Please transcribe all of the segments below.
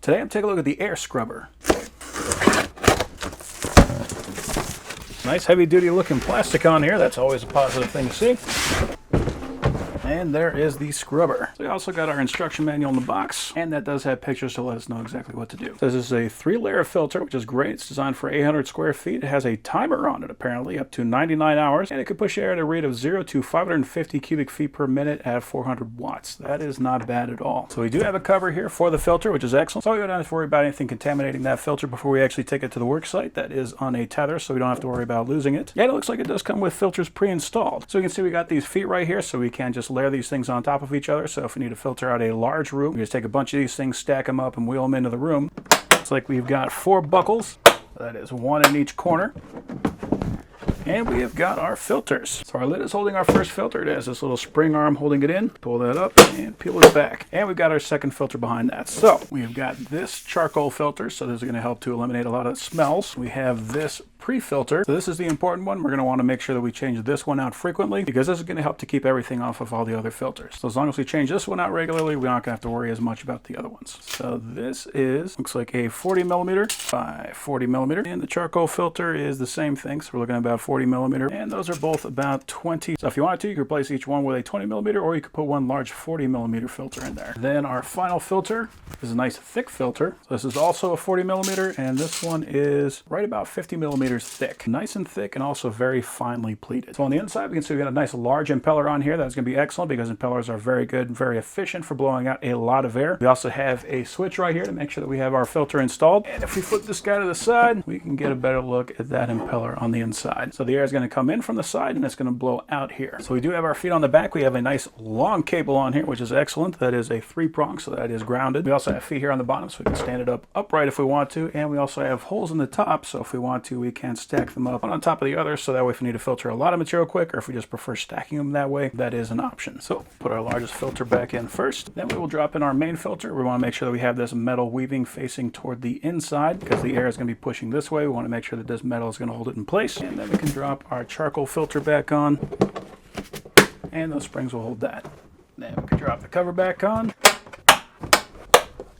Today I'm taking a look at the air scrubber. Nice heavy duty looking plastic on here. That's always a positive thing to see. And there is the scrubber. So we also got our instruction manual in the box, and that does have pictures to let us know exactly what to do. So this is a 3-layer filter, which is great. It's designed for 800 square feet. It has a timer on it, apparently, up to 99 hours, and it could push air at a rate of 0 to 550 cubic feet per minute at 400 watts. That is not bad at all. So we do have a cover here for the filter, which is excellent. So we don't have to worry about anything contaminating that filter before we actually take it to the work site. That is on a tether, so we don't have to worry about losing it. Yeah, it looks like it does come with filters pre-installed. So you can see we got these feet right here, so we can just layer these things on top of each other. So if we need to filter out a large room, we just take a bunch of these things, stack them up, and wheel them into the room. It's like we've got 4 buckles. That is 1 in each corner. And we have got our filters. So our lid is holding our first filter. It has this little spring arm holding it in. Pull that up and peel it back. And we've got our second filter behind that. So we've got this charcoal filter. So this is going to help to eliminate a lot of smells. We have this pre-filter. So this is the important one. We're going to want to make sure that we change this one out frequently because this is going to help to keep everything off of all the other filters. So as long as we change this one out regularly, we're not going to have to worry as much about the other ones. So this looks like a 40 millimeter by 40 millimeter. And the charcoal filter is the same thing. So we're looking at about 40 millimeter. And those are both about 20. So if you wanted to, you could replace each one with a 20 millimeter, or you could put one large 40 millimeter filter in there. Then our final filter is a nice thick filter. So this is also a 40 millimeter, and this one is right about 50 millimeters thick. Nice and thick and also very finely pleated. So on the inside, we can see we got a nice large impeller on here. That's going to be excellent because impellers are very good and very efficient for blowing out a lot of air. We also have a switch right here to make sure that we have our filter installed. And if we flip this guy to the side, we can get a better look at that impeller on the inside. So the air is going to come in from the side and it's going to blow out here. So we do have our feet on the back. We have a nice long cable on here, which is excellent. That is a 3-prong, so that is grounded. We also have feet here on the bottom, so we can stand it up upright if we want to. And we also have holes in the top, so if we want to, we can stack them up one on top of the other, so that way if we need to filter a lot of material quick, or if we just prefer stacking them that way, that is an option. So put our largest filter back in first. Then we will drop in our main filter. We want to make sure that we have this metal weaving facing toward the inside because the air is going to be pushing this way. We want to make sure that this metal is going to hold it in place. And then we can drop our charcoal filter back on, and those springs will hold that. Then we can drop the cover back on,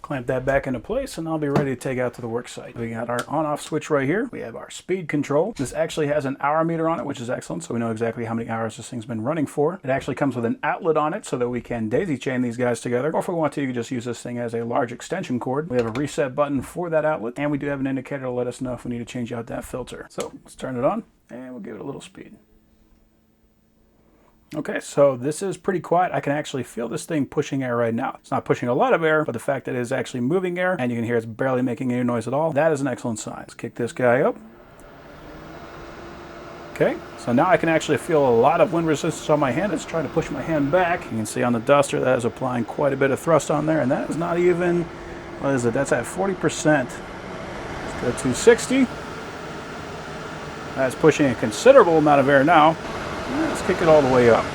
clamp that back into place, and I'll be ready to take out to the work site. We got our on-off switch right here. We have our speed control. This actually has an hour meter on it, which is excellent, so we know exactly how many hours this thing's been running for. It actually comes with an outlet on it so that we can daisy chain these guys together, or if we want to, you can just use this thing as a large extension cord. We have a reset button for that outlet, and we do have an indicator to let us know if we need to change out that filter. So let's turn it on, and we'll give it a little speed. Okay, so this is pretty quiet. I can actually feel this thing pushing air right now. It's not pushing a lot of air, but the fact that it is actually moving air, and you can hear it's barely making any noise at all, that is an excellent sign. Let's kick this guy up. Okay, so now I can actually feel a lot of wind resistance on my hand. It's trying to push my hand back. You can see on the duster that is applying quite a bit of thrust on there, and that is not even, what is it? That's at 40%. Let's go to 60. That's pushing a considerable amount of air now. Let's kick it all the way up.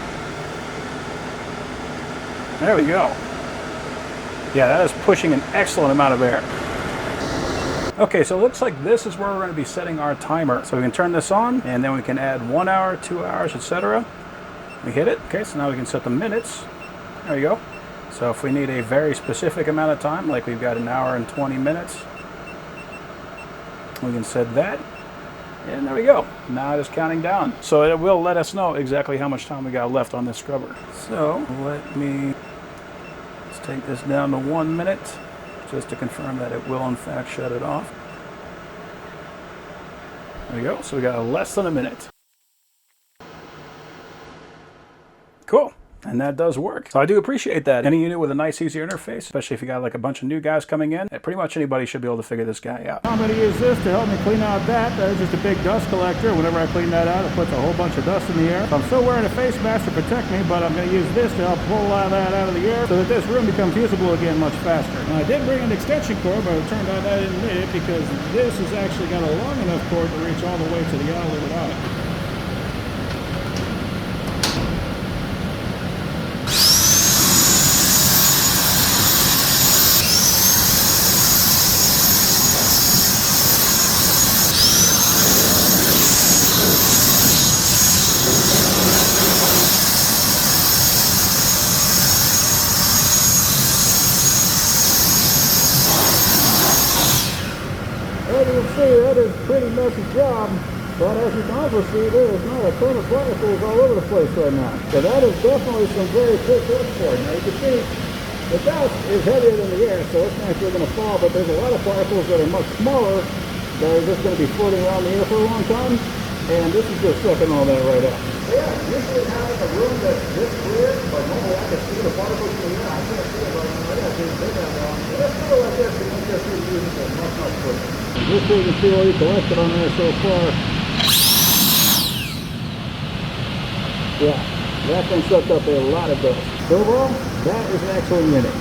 There we go. Yeah, that is pushing an excellent amount of air. Okay, so it looks like this is where we're going to be setting our timer. So we can turn this on, and then we can add 1 hour, 2 hours, etc. We hit it. Okay, so now we can set the minutes. There we go. So if we need a very specific amount of time, like we've got 1 hour and 20 minutes, we can set that. And there we go. Now it is counting down. So it will let us know exactly how much time we got left on this scrubber. So let's take this down to 1 minute just to confirm that it will in fact shut it off. There we go. So we got less than a minute. Cool. And that does work. So I do appreciate that. Any unit with a nice, easy interface, especially if you got like a bunch of new guys coming in, pretty much anybody should be able to figure this guy out. I'm going to use this to help me clean out that. That is just a big dust collector. Whenever I clean that out, it puts a whole bunch of dust in the air. So I'm still wearing a face mask to protect me, but I'm going to use this to help pull a lot of that out of the air so that this room becomes usable again much faster. And I did bring an extension cord, but it turned out I didn't need it because this has actually got a long enough cord to reach all the way to the outlet without it. you can see, that is a pretty messy job. But as you can also see, there is not a ton of particles all over the place right now. So that is definitely some very quick work for it. Now you can see the dust is heavier than the air, so it's naturally going to fall, but there's a lot of particles that are much smaller that are just going to be floating around the air for a long time, and this is just sucking all that right up. So yeah, usually having a room that's this clear, but normally I can see the particles in the air. I can't see it right now. I got to take that down. But let's do it like this, and let's just use it much, much quicker. And just so you can see what we collected on there so far. Yeah, that thing sucked up a lot of dust. So overall, that is actually in it.